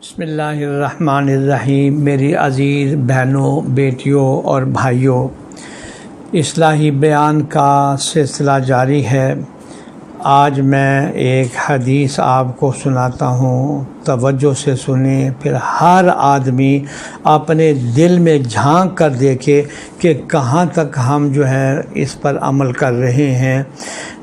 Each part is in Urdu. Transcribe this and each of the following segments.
بسم اللہ الرحمن الرحیم۔ میری عزیز بہنوں، بیٹیوں اور بھائیوں، اصلاحی بیان کا سلسلہ جاری ہے۔ آج میں ایک حدیث آپ کو سناتا ہوں، توجہ سے سنیں، پھر ہر آدمی اپنے دل میں جھانک کر دیکھے کہ کہاں تک ہم اس پر عمل کر رہے ہیں۔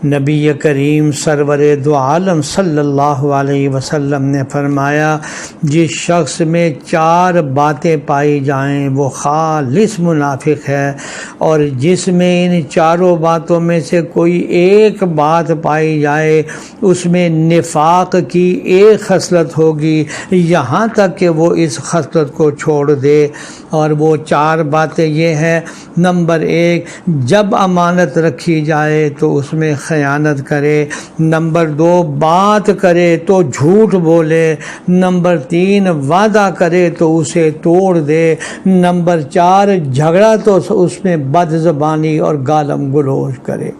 نبی کریم سرور دو عالم صلی اللہ علیہ وسلم نے فرمایا، جس شخص میں 4 باتیں پائی جائیں وہ خالص منافق ہے، اور جس میں ان 4 باتوں میں سے کوئی ایک بات پائی جائے اس میں نفاق کی ایک خصلت ہوگی، یہاں تک کہ وہ اس خصلت کو چھوڑ دے۔ اور وہ 4 باتیں یہ ہیں: نمبر 1، جب امانت رکھی جائے تو اس میں خیانت کرے۔ نمبر 2، بات کرے تو جھوٹ بولے۔ نمبر 3، وعدہ کرے تو اسے توڑ دے۔ نمبر 4، جھگڑا تو اس میں بد زبانی اور گالم گلوچ کرے۔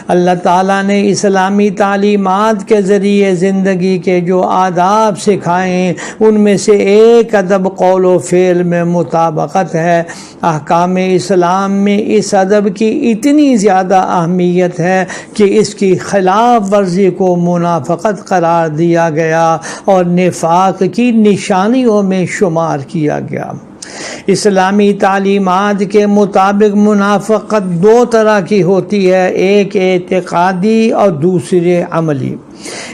اللہ تعالیٰ نے اسلامی تعلیمات کے ذریعے زندگی کے جو آداب سکھائیں ان میں سے ایک ادب قول و فعل میں مطابقت ہے۔ احکام اسلام میں اس ادب کی اتنی زیادہ اہمیت ہے کہ اس کی خلاف ورزی کو منافقت قرار دیا گیا اور نفاق کی نشانیوں میں شمار کیا گیا۔ اسلامی تعلیمات کے مطابق منافقت 2 طرح کی ہوتی ہے، ایک اعتقادی اور دوسرے عملی۔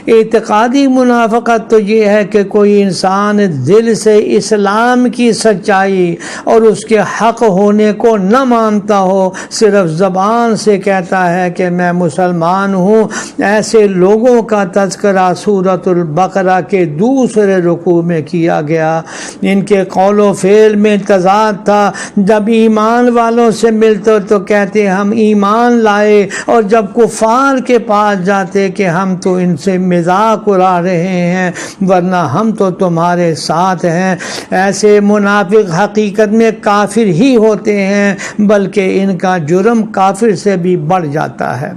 اعتقادی منافقت تو یہ ہے کہ کوئی انسان دل سے اسلام کی سچائی اور اس کے حق ہونے کو نہ مانتا ہو، صرف زبان سے کہتا ہے کہ میں مسلمان ہوں۔ ایسے لوگوں کا تذکرہ سورۃ البقرہ کے 2 رکوع میں کیا گیا۔ ان کے قول و فعل میں تضاد تھا۔ جب ایمان والوں سے ملتے تو کہتے ہم ایمان لائے، اور جب کفار کے پاس جاتے کہ ہم تو ان سے مذاق اڑا رہے ہیں ورنہ ہم تو تمہارے ساتھ ہیں۔ ایسے منافق حقیقت میں کافر ہی ہوتے ہیں، بلکہ ان کا جرم کافر سے بھی بڑھ جاتا ہے۔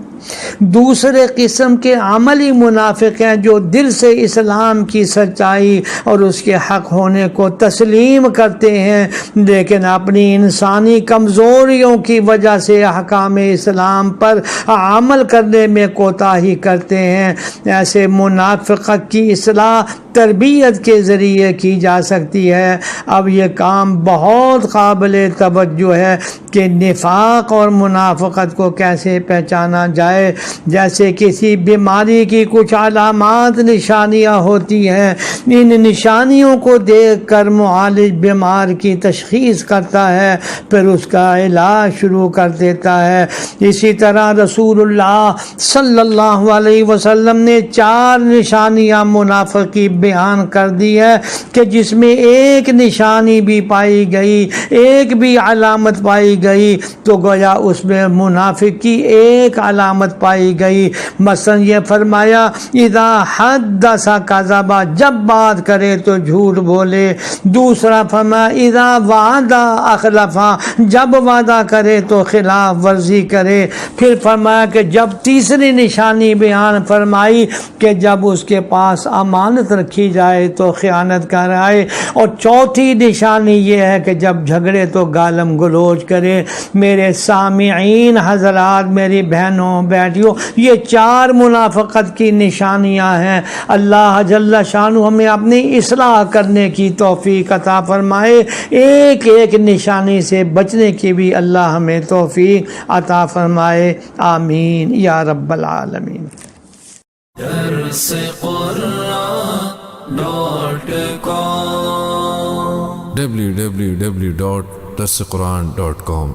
دوسرے قسم کے عملی منافق ہیں جو دل سے اسلام کی سچائی اور اس کے حق ہونے کو تسلیم کرتے ہیں، لیکن اپنی انسانی کمزوریوں کی وجہ سے احکام اسلام پر عمل کرنے میں کوتاہی کرتے ہیں۔ ایسے منافقت کی اصلاح تربیت کے ذریعے کی جا سکتی ہے۔ اب یہ کام بہت قابل توجہ ہے کہ نفاق اور منافقت کو کیسے پہچانا جائے۔ جیسے کسی بیماری کی کچھ علامات نشانیاں ہوتی ہیں، ان نشانیوں کو دیکھ کر معالج بیمار کی تشخیص کرتا ہے، پھر اس کا علاج شروع کر دیتا ہے۔ اسی طرح رسول اللہ صلی اللہ علیہ وسلم نے 4 نشانیاں منافق کی بیان کر دی ہے کہ جس میں ایک نشانی بھی پائی گئی، ایک بھی علامت پائی گئی تو گویا اس میں منافق کی ایک علامت پائی گئی۔ مثلا یہ فرمایا، اذا حدث کذب، جب بات کرے تو جھوٹ بولے۔ دوسرا فرمایا، اذا وعد اخلف، جب وعدہ کرے تو خلاف ورزی کرے۔ پھر فرمایا کہ جب تیسری نشانی بیان فرمائی کہ جب اس کے پاس امانت رکھی جائے تو خیانت کرائے، اور چوتھی نشانی یہ ہے کہ جب جھگڑے تو گالم گلوچ کرے۔ میرے سامعین حضرات، میری بہنوں بیٹیوں، یہ 4 منافقت کی نشانیاں ہیں۔ اللہ جل شانہ ہمیں اپنی اصلاح کرنے کی توفیق عطا فرمائے، ایک ایک نشانی سے بچنے کی بھی اللہ ہمیں توفیق عطا فرمائے، آمین یا رب العالمین۔ www.darsequran.com